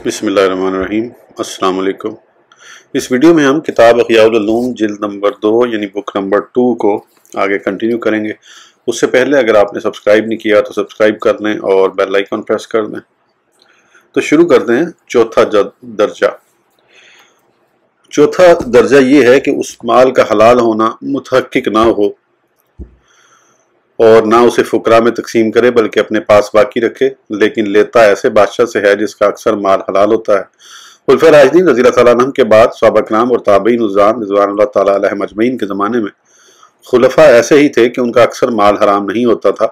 बिस्मिल्लाहिर्रहमानिर्रहीम। अस्सलाम वालेकुम। इस वीडियो में हम किताब अहयाउल उलूम जिल्द नंबर 2 यानी बुक नंबर 2 को आगे कंटिन्यू करेंगे। उससे पहले अगर आपने सब्सक्राइब नहीं किया तो सब्सक्राइब कर लें और बेल आइकन प्रेस कर दें। तो शुरू करते हैं। चौथा दर्जा। चौथा दर्जा ये है कि उस माल का हलाल होना मुतहक्किक ना हो और ना उसे फुकरा में तकसीम करे बल्कि अपने पास बाकी रखे, लेकिन लेता ऐसे बादशाह से है जिसका अक्सर माल हलाल होता है। खुलफाए राशिदीन रज़ी अल्लाह तआला अन्हुम के बाद सहाबा किराम और ताबईन उज़्ज़ाम रिज़वानुल्लाह तआला अलैहिम अजमईन के ज़माने में खुलफा ऐसे ही थे कि उनका अक्सर माल हराम नहीं होता था।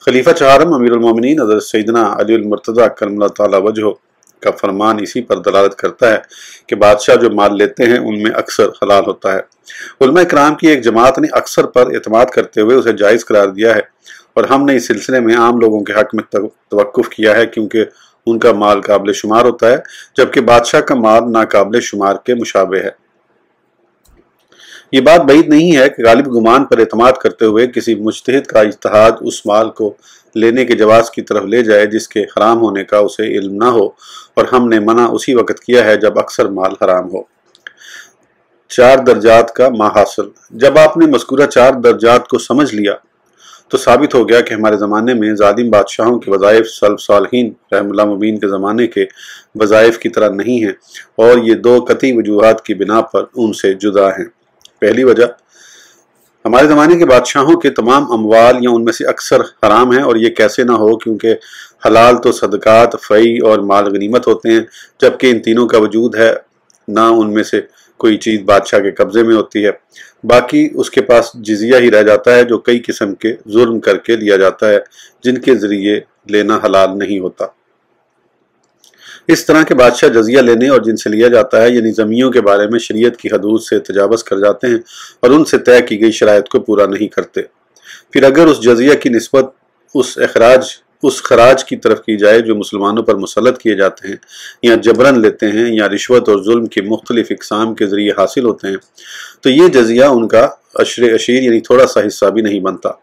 खलीफा चहारम अमीरुल मोमिनीन हज़रत सैयदना अली अल मुर्तज़ा करमल्लाहु तआला वजहहु का फरमान इसी पर दलालत करता है कि बादशाह जो माल लेते हैं उनमें अक्सर हलाल होता है। उलमा इकराम की एक जमात ने अक्सर पर एतमाद करते हुए उसे जायज़ करार दिया है और हमने इस सिलसिले में आम लोगों के हक में तवक्कुफ किया है, क्योंकि उनका माल काबिल शुमार होता है जबकि बादशाह का माल नाकाबिल शुमार के मुशाबे है। ये बात बैद नहीं है कि गालिब गुमान पर एतमाद करते हुए किसी मुज्तहिद का इज्तिहाद उस माल को लेने के जवाज़ की तरफ ले जाए जिसके हराम होने का उसे इल्म ना हो, और हमने मना उसी वक्त किया है जब अक्सर माल हराम हो। 4 दर्जात का माहासिल। जब आपने मज़कूरा 4 दर्जात को समझ लिया तो साबित हो गया कि हमारे ज़माने में ज़ालिम बादशाहों के वज़ाइफ सल्फ़ सालिहीन रहमतुल्लाह मुबीन के ज़माने के वज़ाइफ की तरह नहीं हैं, और ये 2 कतई वजूहात की बिना पर उनसे जुदा हैं। पहली वजह, हमारे ज़माने के बादशाहों के तमाम अमवाल या उनमें से अक्सर हराम हैं, और ये कैसे ना हो क्योंकि हलाल तो सदक़ात, फ़ई और माल गनीमत होते हैं, जबकि इन तीनों का वजूद है ना उनमें से कोई चीज़ बादशाह के कब्ज़े में होती है, बाकी उसके पास जिजिया ही रह जाता है जो कई किस्म के जुल्म करके लिया जाता है जिनके ज़रिए लेना हलाल नहीं होता। इस तरह के बादशाह जजिया लेने और जिनसे लिया जाता है यानी ज़मीयों के बारे में शरीयत की हदूद से तजावज़ कर जाते हैं और उनसे तय की गई शराइत को पूरा नहीं करते। फिर अगर उस जजिया की निस्बत उस खराज की तरफ की जाए जो मुसलमानों पर मुसल्लत किए जाते हैं या जबरन लेते हैं या रिश्वत और जुल्म की मुख्तलिफ इकसाम के ज़रिए हासिल होते हैं, तो ये जजिया उनका अशर यानी थोड़ा सा हिस्सा भी नहीं बनता।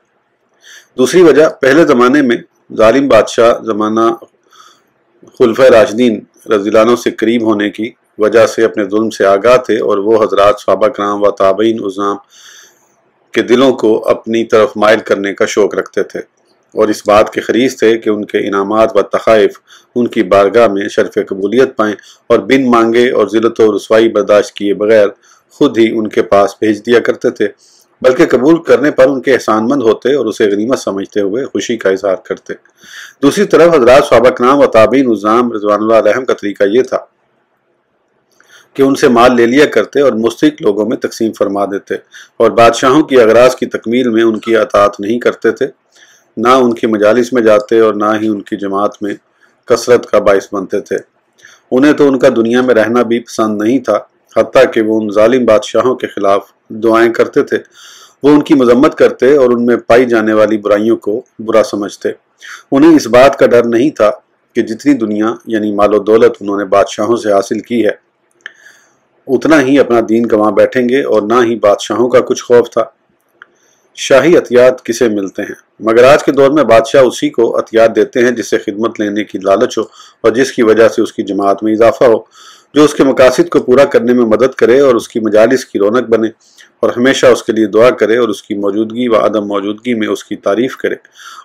दूसरी वजह, पहले ज़माने में जालिम बादशाह ज़माना खुलफाए राशिदीन रज़ियल्लाहु अन्हुम से करीब होने की वजह से अपने जुल्म से आगाह थे, और वो हज़रात सहाबा किराम व ताबईन उज़्ज़ाम के दिलों को अपनी तरफ माइल करने का शौक़ रखते थे और इस बात के खरीज थे कि उनके इनामात व तखाइफ उनकी बारगाह में शर्फ कबूलियत पाएँ, और बिन मांगे और ज़िल्लत व रुसवाई बर्दाश्त किए बगैर खुद ही उनके पास भेज दिया करते थे, बल्कि कबूल करने पर उनके एहसानमंद होते और उसे गनीमत समझते हुए खुशी का इजहार करते। दूसरी तरफ हज़रात सहाबा किराम व ताबईन उज़्ज़ाम रिज़वानुल्लाह अलैहिम का तरीका ये था कि उनसे माल ले लिया करते और मुस्तहिक़ लोगों में तकसीम फरमा देते, और बादशाहों की अगराज की तकमील में उनकी अताअत नहीं करते थे, ना उनकी मजालिस में जाते और ना ही उनकी जमात में कसरत का बाइस बनते थे। उन्हें तो उनका दुनिया में रहना भी पसंद नहीं था, हत्ता कि वो उन जालिम बादशाहों के खिलाफ दुआएं करते थे। वो उनकी मजम्मत करते और उनमें पाई जाने वाली बुराइयों को बुरा समझते। उन्हें इस बात का डर नहीं था कि जितनी दुनिया यानी मालो दौलत उन्होंने बादशाहों से हासिल की है उतना ही अपना दीन गंवा बैठेंगे, और ना ही बादशाहों का कुछ खौफ था। शाही अतियात किसे मिलते हैं, मगर आज के दौर में बादशाह उसी को अतियात देते हैं जिससे खिदमत लेने की लालच हो और जिसकी वजह से उसकी जमात में इजाफा हो, जो उसके मकासद को पूरा करने में मदद करे और उसकी मजालिस की रौनक बने, और हमेशा उसके लिए दुआ करे और उसकी मौजूदगी व अदम मौजूदगी में उसकी तारीफ़ करे,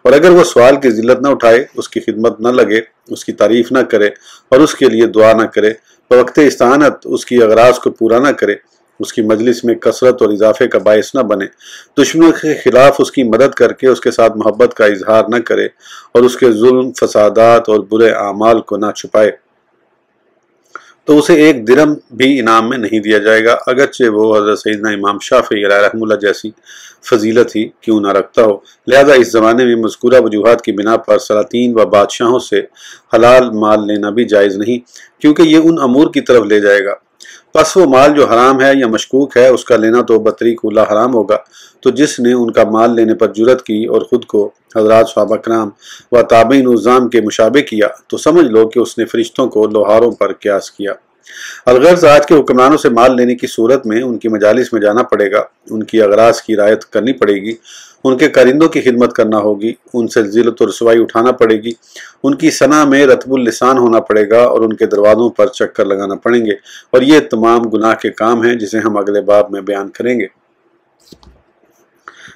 और अगर वह सवाल की जिल्लत न उठाए, उसकी खिदमत न लगे, उसकी तारीफ़ न करे और उसके लिए दुआ न करे, बवक्त इस्तानत उसकी अगराज को पूरा न करे, उसकी मजलिस में कसरत और इजाफे का बायस न बने, दुश्मनों के खिलाफ उसकी मदद करके उसके साथ मोहब्बत का इजहार न करे और उसके जुल्म, फसादात और बुरे आमाल को न छुपाए, तो उसे एक दिरहम भी इनाम में नहीं दिया जाएगा, अगरचे वो हज़रत सैयदना इमाम शाफ़ी रहमतुल्लाह जैसी फजीलत ही क्यों ना रखता हो। लिहाजा इस ज़माने में मज़कूरा वजूहात की बिना पर सलातीन व बादशाहों से हलाल माल लेना भी जायज़ नहीं, क्योंकि ये उन अमूर की तरफ ले जाएगा। बस वो माल जो हराम है या मशकूक है उसका लेना तो बतरीक उला हराम होगा। तो जिसने उनका माल लेने पर जुरत की और ख़ुद को हज़रात सहाबा किराम व ताबईन उज़्ज़ाम के मुशाबे किया, तो समझ लो कि उसने फरिश्तों को लोहारों पर क़यास किया। अलगर्ज आज के हुक्मरानों से माल लेने की सूरत में उनकी मजालिस में जाना पड़ेगा, उनकी अगराज की रियायत करनी पड़ेगी, उनके कारिंदों की खिदमत करना होगी, उनसे जिल्लत और रसवाई उठाना पड़ेगी, उनकी सना में रतबुल लिसान होना पड़ेगा और उनके दरवाज़ों पर चक्कर लगाना पड़ेंगे। और ये तमाम गुनाह के काम हैं जिसे हम अगले बाब में बयान करेंगे।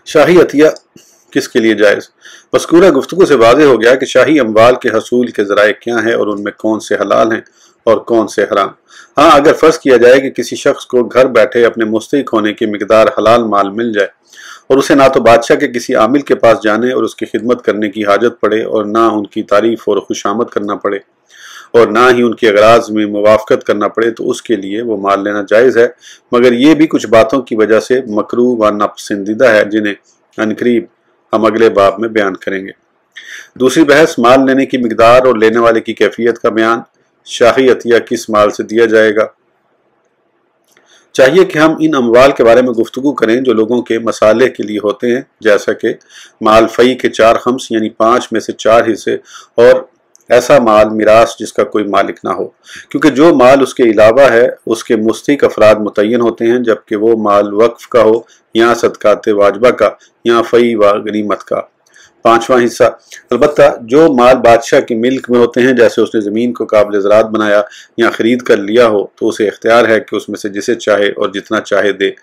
शाही अतिया किसके लिए जायज़? मज़कूरा गुफ्तगू से वाज़ेह हो गया कि शाही अमवाल के हसूल के ज़राए क्या हैं और उनमें कौन से हलाल हैं और कौन से हराम। हाँ, अगर फ़र्ज़ किया जाए कि किसी शख्स को घर बैठे अपने मुस्तहिक होने की मिकदार हलाल माल मिल जाए और उसे ना तो बादशाह के किसी आमिल के पास जाने और उसकी खिदमत करने की हाजत पड़े और ना उनकी तारीफ़ और खुशामद करना पड़े और ना ही उनकी अगराज में मुवाफ़क़त करना पड़े, तो उसके लिए वो माल लेना जायज़ है, मगर ये भी कुछ बातों की वजह से मकरूह व नापसंदीदा है जिन्हें अनकरीब हम अगले बाब में बयान करेंगे। दूसरी बहस माल लेने की मिकदार और लेने वाले की कैफियत का बयान। शाही अतिया किस माल से दिया जाएगा? चाहिए कि हम इन अमवाल के बारे में गुफ्तगू करें जो लोगों के मसाले के लिए होते हैं, जैसा कि माल फ़ई के 4 खम्स यानी 5 में से 4 हिस्से, और ऐसा माल मिरास जिसका कोई मालिक ना हो, क्योंकि जो माल उसके अलावा है उसके मुस्तहिक अफराद मुतय्यन होते हैं, जबकि वो माल वक्फ का हो या सदकात वाजबा का या फ़ई व गनीमत का। 5वां हिस्सा अलबत्ता जो माल बादशाह की मिल्क में होते हैं, जैसे उसने ज़मीन को काबिल ज़राअत बनाया या ख़रीद कर लिया हो, तो उसे इख्तियार है कि उसमें से जिसे चाहे और जितना चाहे दे।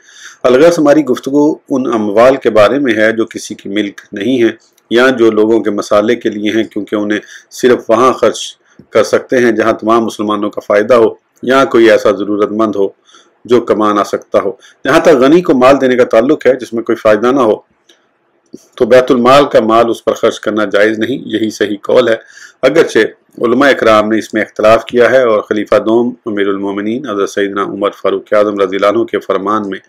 अलगर्ज़ हमारी गुफ्तगू उन अमवाल के बारे में है जो किसी की मिल्क नहीं है या जो लोगों के मसाले के लिए हैं, क्योंकि उन्हें सिर्फ वहाँ खर्च कर सकते हैं जहाँ तमाम मुसलमानों का फ़ायदा हो या कोई ऐसा ज़रूरतमंद हो जो कमा ना सकता हो। जहाँ तक गनी को माल देने का ताल्लुक है जिसमें कोई फ़ायदा ना हो, तो बैतुल माल का माल उस पर खर्च करना जायज़ नहीं, यही सही कौल है। अगरचे उलमा इकराम ने इसमें इख्तलाफ किया है और खलीफा दोम अमीरुल मोमिनीन हज़रत सैयदना उमर फारूक आज़म रज़ियल्लाहु अन्हु के फरमान में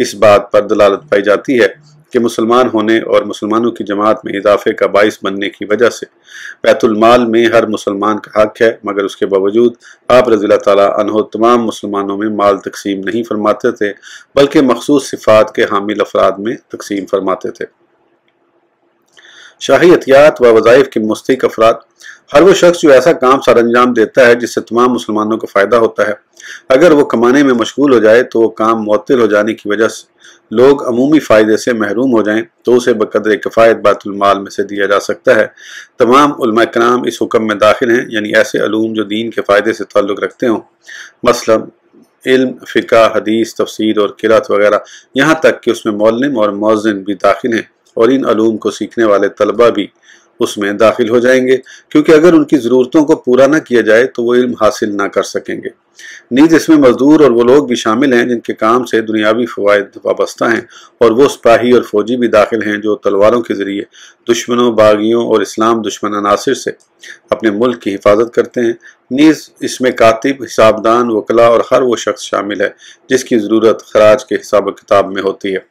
इस बात पर दलालत पाई जाती है कि मुसलमान होने और मुसलमानों की जमात में इजाफे का बाइस बनने की वजह से बैतुल माल में हर मुसलमान का हक है, मगर उसके बावजूद आप रज़ियल्लाहु ताला अन्हु तमाम मुसलमानों में माल तकसीम नहीं फरमाते थे, बल्कि मखसूस सिफ़ात के हामिल अफराद में तकसीम फरमाते थे। शाही अतियात व वज़ाइफ के मुस्तहिक अफराद हर वो शख्स जो ऐसा काम सर अंजाम देता है जिससे तमाम मुसलमानों को फ़ायदा होता है, अगर वो कमाने में मशगूल हो जाए तो वो काम मुअत्तिल हो जाने की वजह से लोग अमूमी फ़ायदे से महरूम हो जाएं, तो उसे बक़द्र किफ़ायत बैतुल माल में से दिया जा सकता है। तमाम उलमा इकराम इस हुक्म में दाखिल हैं, यानी ऐसे अलूम जो दीन के फ़ायदे से ताल्लुक़ रखते हों, मसलन इल्म, फ़िक़्ह, हदीस, तफसीर और क़िराअत वगैरह, यहाँ तक कि उसमें मौल्लिम और मौज़िन भी दाखिल हैं, और इन अलूम को सीखने वाले तलबा भी उसमें दाखिल हो जाएंगे, क्योंकि अगर उनकी ज़रूरतों को पूरा न किया जाए तो वो इल्म हासिल ना कर सकेंगे। नीज़ इसमें मजदूर और वो लोग भी शामिल हैं जिनके काम से दुनियावी फ़वाइद वाबस्ता हैं, और वो सिपाही और फ़ौजी भी दाखिल हैं जो तलवारों के ज़रिए दुश्मनों, बागियों और इस्लाम दुश्मन अनासिर से अपने मुल्क की हिफाजत करते हैं। नीज़ इसमें कातिब, हिसाबदान, वकला और हर वो शख्स शामिल है जिसकी ज़रूरत खराज के हिसाब किताब में होती है,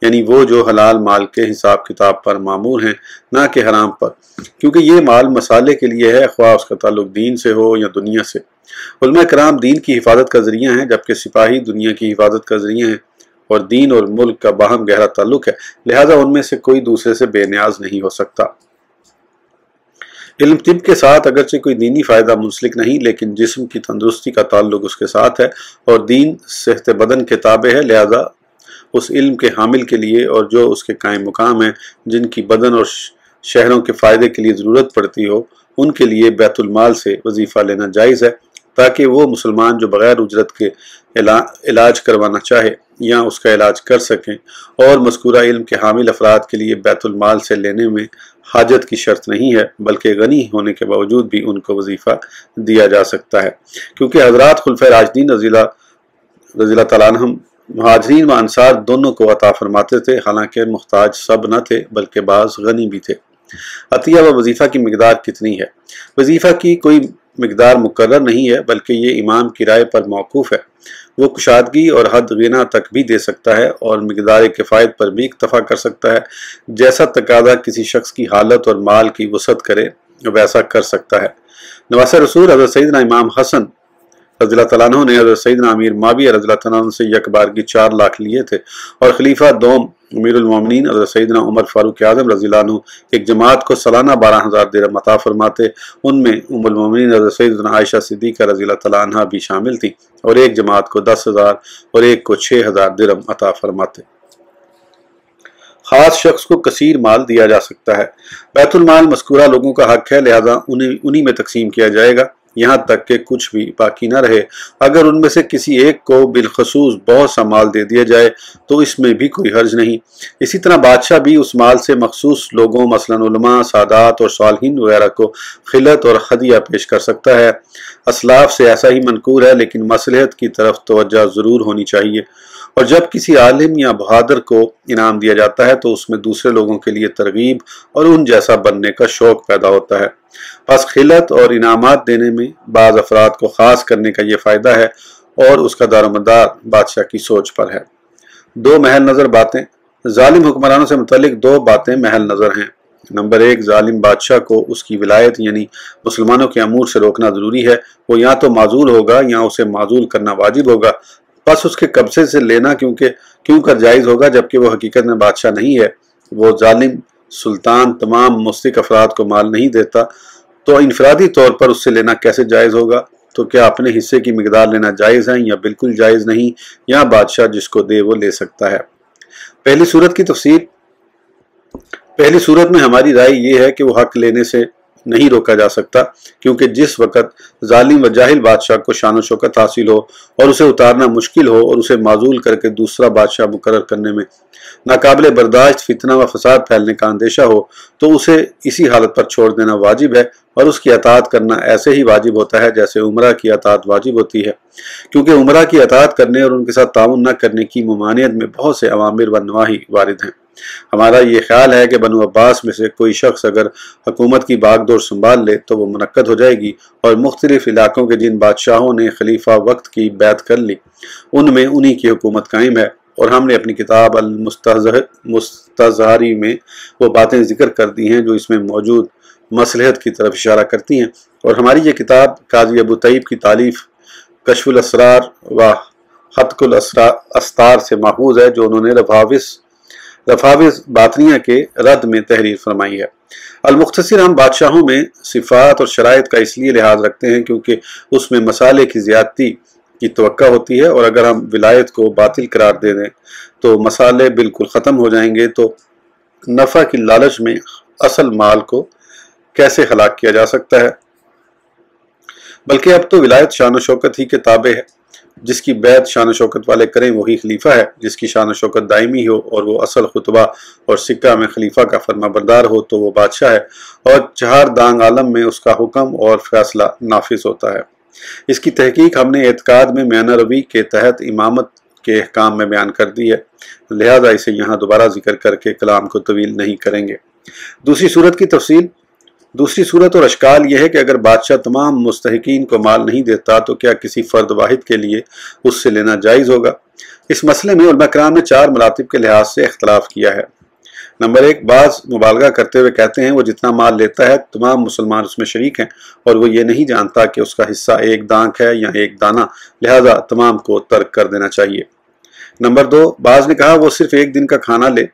यानी वो जो हलाल माल के हिसाब किताब पर मामूर हैं, ना कि हराम पर, क्योंकि ये माल मसाले के लिए है, ख्वाह उसका ताल्लुक दीन से हो या दुनिया से। उलमा कराम दीन की हिफाजत का ज़रिया हैं, जबकि सिपाही दुनिया की हिफाजत का ज़रिया हैं, और दीन और मुल्क का बाहम गहरा ताल्लुक है, लिहाजा उनमें से कोई दूसरे से बेनियाज नहीं हो सकता। इल्म तिब के साथ अगरचे कोई दीनी फ़ायदा मुंसलिक नहीं, लेकिन जिस्म की तंदुरुस्ती का ताल्लुक उसके साथ है, और दीन सेहत बदन के ताबे है, लिहाजा उस इल्म के हामिल के लिए और जो उसके कायम मुकाम हैं, जिनकी बदन और शहरों के फ़ायदे के लिए ज़रूरत पड़ती हो, उनके लिए बैतुल माल से वजीफ़ा लेना जायज़ है, ताकि वो मुसलमान जो बग़ैर उजरत के इलाज करवाना चाहे या उसका इलाज कर सकें, और मज़कूरा इल्म के हामिल अफराद के लिए बैतुल माल से लेने में हाजत की शर्त नहीं है, बल्कि गनी होने के बावजूद भी उनको वजीफ़ा दिया जा सकता है, क्योंकि हज़रात खुलफ़ाए राशिदीन रज़ियल्लाहु ताला अन्हुम मुहाजिरीन व अंसार दोनों को अता फरमाते थे, हालांकि मुख्ताज सब न थे बल्कि बाज़ गनी भी थे। अतिया व वजीफ़ा की मिकदार कितनी है? वजीफ़ा की कोई मिकदार मुकर्रर नहीं है, बल्कि ये इमाम की राय पर मौकूफ़ है। वो कुशादगी और हद गिना तक भी दे सकता है और मिकदार किफ़ायत पर भी इक्तफ़ा कर सकता है। जैसा तकादा किसी शख्स की हालत और माल की वसअत करे वैसा कर सकता है। नवासे रसूल हज़रत सैयदना इमाम हसन رضی اللہ تعالیٰ عنہ نے حضرت سیدنا امیر معاویہ رضی اللہ تعالیٰ عنہ سے یک بار کی 4 لاکھ لیے تھے، اور خلیفہ دوم امیر المومنین حضرت سیدنا عمر فاروق اعظم رضی اللہ عنہ ایک جماعت کو سالانہ 12,000 درہم عطا فرماتے۔ ان میں ام المومنین حضرت سیدنا عائشہ صدیقہ رضی اللہ تعالیٰ عنہ بھی شامل تھیں، اور ایک جماعت کو 10,000 اور ایک کو 6,000 درہم عطا فرماتے۔ خاص شخص کو کثیر مال دیا جا سکتا ہے۔ بیت المال مذکورہ لوگوں کا حق ہے، لہذا انہی میں تقسیم کیا جائے گا یہاں تک کہ کچھ بھی باقی نہ رہے۔ اگر ان میں سے کسی ایک کو بالخصوص بہت سا مال دے دیا جائے تو اس میں بھی کوئی حرج نہیں۔ اسی طرح بادشاہ بھی اس مال سے مخصوص لوگوں مثلا علماء، سادات اور صالحین وغیرہ کو خلعت اور ہدیہ پیش کر سکتا ہے۔ اسلاف سے ایسا ہی منقور ہے، لیکن مصلحت کی طرف توجہ ضرور ہونی چاہیے۔ اور جب کسی عالم یا بہادر کو انعام دیا جاتا ہے تو اس میں دوسرے لوگوں کے لیے ترغیب اور ان جیسا بننے کا شوق پیدا ہوتا ہے۔ پس خلعت اور انعامات دینے میں بعض افراد کو خاص کرنے کا یہ فائدہ ہے، اور اس کا دار و مدار بادشاہ کی سوچ پر ہے۔ 2 محل نظر باتیں۔ ظالم حکمرانوں سے متعلق 2 باتیں محل نظر ہیں۔ نمبر 1، ظالم بادشاہ کو اس کی ولایت یعنی مسلمانوں کے امور سے روکنا ضروری ہے۔ وہ یا تو معزول ہوگا یا اسے معزول کرنا واجب ہوگا، پس اس کے قبضے سے لینا کیوں کر جائز ہوگا جبکہ وہ حقیقت میں بادشاہ نہیں ہے۔ وہ ظالم سلطان تمام مستحق افراد کو مال نہیں دیتا، تو انفرادی طور پر اس سے لینا کیسے جائز ہوگا؟ تو کیا اپنے حصے کی مقدار لینا جائز ہے یا بالکل جائز نہیں، یا بادشاہ جس کو دے وہ لے سکتا ہے؟ پہلی صورت کی تفصیل۔ پہلی صورت میں ہماری رائے یہ ہے کہ وہ حق لینے سے نہیں روکا جا سکتا، کیونکہ جس وقت ظالم و جاہل بادشاہ کو شان و شوکت حاصل ہو اور اسے اتارنا مشکل ہو اور اسے معزول کر کے دوسرا بادشاہ مقرر کرنے میں ناقابل برداشت فتنہ و فساد پھیلنے کا اندیشہ ہو، تو اسے اسی حالت پر چھوڑ دینا واجب ہے، اور اس کی اطاعت کرنا ایسے ہی واجب ہوتا ہے جیسے عمرہ کی اطاعت واجب ہوتی ہے، کیونکہ عمرہ کی اطاعت کرنے اور ان کے ساتھ تعاون نہ کرنے کی ممانعت میں بہت سے اوامر و نواہی وارد ہیں۔ ہمارا یہ خیال ہے کہ بنو عباس میں سے کوئی شخص اگر حکومت کی باغ دور سنبھال لے تو وہ منعقد ہو جائے گی، اور مختلف علاقوں کے جن بادشاہوں نے خلیفہ وقت کی بیعت کر لی ان میں انہی کی حکومت قائم ہے، اور ہم نے اپنی کتاب المستظہری میں وہ باتیں ذکر کر دی ہیں جو اس میں موجود مصلحت کی طرف اشارہ کرتی ہیں، اور ہماری یہ کتاب قاضی ابو طیب کی تالیف کشف الاسرار و حتک الاستار سے ماخوذ ہے، جو انہوں نے رفاوظ باطنیہ کے رد میں تحریر فرمائی ہے۔ المختصر، ہم بادشاہوں میں صفات اور شرائط کا اس لیے لحاظ رکھتے ہیں کیونکہ اس میں مصالح کی زیادتی کی توقع ہوتی ہے، اور اگر ہم ولایت کو باطل قرار دے دیں تو مصالح بالکل ختم ہو جائیں گے، تو نفع کی لالچ میں اصل مال کو کیسے ہلاک کیا جا سکتا ہے؟ بلکہ اب تو ولایت شان و شوکت ہی کے تابع ہے۔ جس کی بیعت شان و شوکت والے کریں وہی خلیفہ ہے، جس کی شان و شوکت دائمی ہو اور وہ اصل خطبہ اور سکہ میں خلیفہ کا فرما بردار ہو تو وہ بادشاہ ہے، اور 4 دانگ عالم میں اس کا حکم اور فیصلہ نافذ ہوتا ہے۔ اس کی تحقیق ہم نے اعتقاد میں میانہ روی کے تحت امامت کے احکام میں بیان کر دی ہے، لہذا اسے یہاں دوبارہ ذکر کر کے کلام کو طویل نہیں کریں گے۔ دوسری صورت کی تفصیل۔ دوسری صورت اور اشکال یہ ہے کہ اگر بادشاہ تمام مستحقین کو مال نہیں دیتا تو کیا کسی فرد واحد کے لیے اس سے لینا جائز ہوگا؟ اس مسئلے میں علماء کرام نے 4 مراتب کے لحاظ سے اختلاف کیا ہے۔ نمبر 1، بعض مبالغہ کرتے ہوئے کہتے ہیں وہ جتنا مال لیتا ہے تمام مسلمان اس میں شریک ہیں، اور وہ یہ نہیں جانتا کہ اس کا حصہ 1 دانک ہے یا 1 دانہ، لہذا تمام کو ترک کر دینا چاہیے۔ نمبر 2، بعض نے کہا وہ صرف 1 دن کا کھانا لے،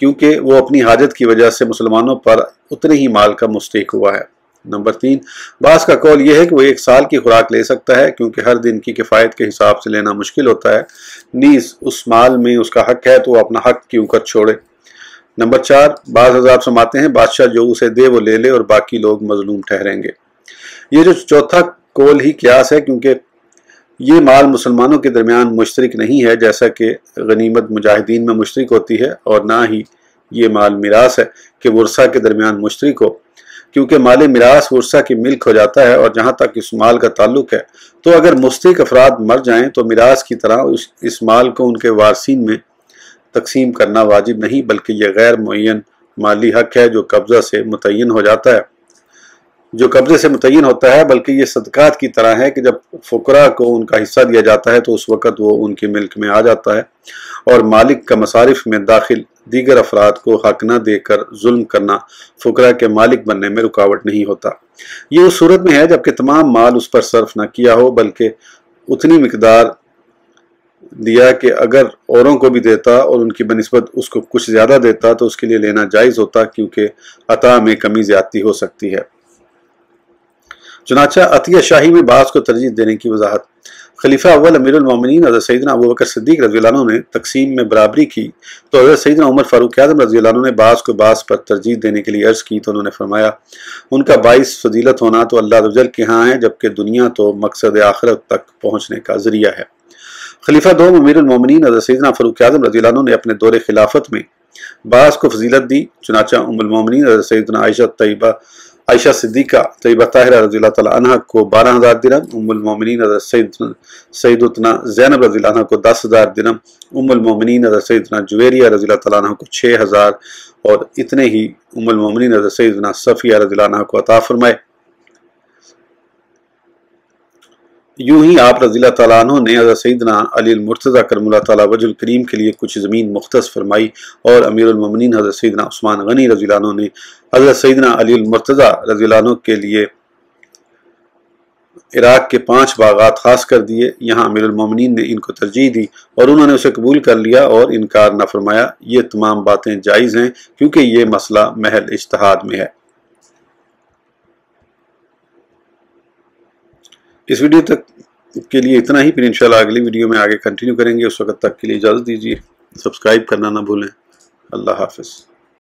کیونکہ وہ اپنی حاجت کی وجہ سے مسلمانوں پر اتنے ہی مال کا مستحق ہوا ہے۔ نمبر 3، بعض کا قول یہ ہے کہ وہ 1 سال کی خوراک لے سکتا ہے، کیونکہ ہر دن کی کفایت کے حساب سے لینا مشکل ہوتا ہے، نیز اس مال میں اس کا حق ہے تو وہ اپنا حق کیوں کر چھوڑے۔ نمبر 4، بعض حضرات فرماتے ہیں بادشاہ جو اسے دے وہ لے لے اور باقی لوگ مظلوم ٹھہریں گے۔ یہ جو چوتھا قول ہی قیاس ہے، کیونکہ یہ مال مسلمانوں کے درمیان مشترک نہیں ہے جیسا کہ غنیمت مجاہدین میں مشترک ہوتی ہے، اور نہ ہی یہ مال میراث ہے کہ ورثہ کے درمیان مشترک ہو، کیونکہ مال میراث ورثہ کی ملک ہو جاتا ہے، اور جہاں تک اس مال کا تعلق ہے تو اگر مستحق افراد مر جائیں تو میراث کی طرح اس مال کو ان کے وارثین میں تقسیم کرنا واجب نہیں، بلکہ یہ غیر معین مالی حق ہے جو قبضہ سے متعین ہو جاتا ہے، جو قبضے سے متعین ہوتا ہے، بلکہ یہ صدقات کی طرح ہے کہ جب فقراء کو ان کا حصہ دیا جاتا ہے تو اس وقت وہ ان کی ملک میں آ جاتا ہے اور مالک کا مصارف میں داخل دیگر افراد کو حق نہ دے کر ظلم کرنا فقراء کے مالک بننے میں رکاوٹ نہیں ہوتا۔ یہ اس صورت میں ہے جبکہ تمام مال اس پر صرف نہ کیا ہو بلکہ اتنی مقدار دیا کہ اگر اوروں کو بھی دیتا اور ان کی بنسبت اس کو کچھ زیادہ دیتا تو اس کے لیے لینا جائز ہوتا، کیونکہ عطا میں کمی زیادتی ہو سکتی ہے۔ چنانچہ عطیہ شاہی میں بعض کو ترجیح دینے کی وضاحت۔ خلیفہ اول امیر المومنین حضرت سیدنا ابوبکر صدیق رضی اللہ عنہ نے تقسیم میں برابری کی تو حضرت سیدنا عمر فاروق اعظم رضی اللہ عنہ نے بعض کو بعض پر ترجیح دینے کے لیے عرض کی تو انہوں نے فرمایا ان کا باعث فضیلت ہونا تو اللہ عز و جل کے ہاں ہے، جبکہ دنیا تو مقصد آخرت تک پہنچنے کا ذریعہ ہے۔ خلیفہ دوم امیر المومنین حضرت سیدنا فاروق اعظم رضی اللہ عنہ نے اپنے دور خلافت میں بعض کو فضیلت دی، چنانچہ ام المومنین حضرت سیدنا عائشہ صدیقہ طیبہ طاہرہ رضی اللہ تعالیٰ عنہ کو 12,000 درہم، ام المومنین حضرت سیدتنا زینب رضی اللہ عنہ کو 10,000 درہم، ام المومنین حضرت سیدنا جویریہ رضی اللہ تعالیٰ عنہ کو 6,000 اور اتنے ہی ام المومنین حضرت سیدنا صفیہ رضی اللہ عنہ کو عطا فرمائے۔ یوں ہی آپ رضی اللہ تعالیٰ عنہ نے حضرت سیدنا علی المرتضیٰ کرم اللہ تعالیٰ وجہ الکریم کے لیے کچھ زمین مختص فرمائی اور امیر المومنین حضرت سیدنا عثمان غنی رضی اللہ عنہ نے حضرت سیدنا علی المرتضیٰ رضی اللہ عنہ کے لیے عراق کے 5 باغات خاص کر دیے۔ یہاں امیر المومنین نے ان کو ترجیح دی اور انہوں نے اسے قبول کر لیا اور انکار نہ فرمایا۔ یہ تمام باتیں جائز ہیں کیونکہ یہ مسئلہ محض اجتہاد میں ہے۔ اس ویڈیو تک کے لیے اتنا ہی، پھر انشاءاللہ اگلی ویڈیو میں آگے کنٹینیو کریں گے۔ اس وقت تک کے لیے اجازت دیجیے، سبسکرائب کرنا نہ بھولیں۔ اللہ حافظ۔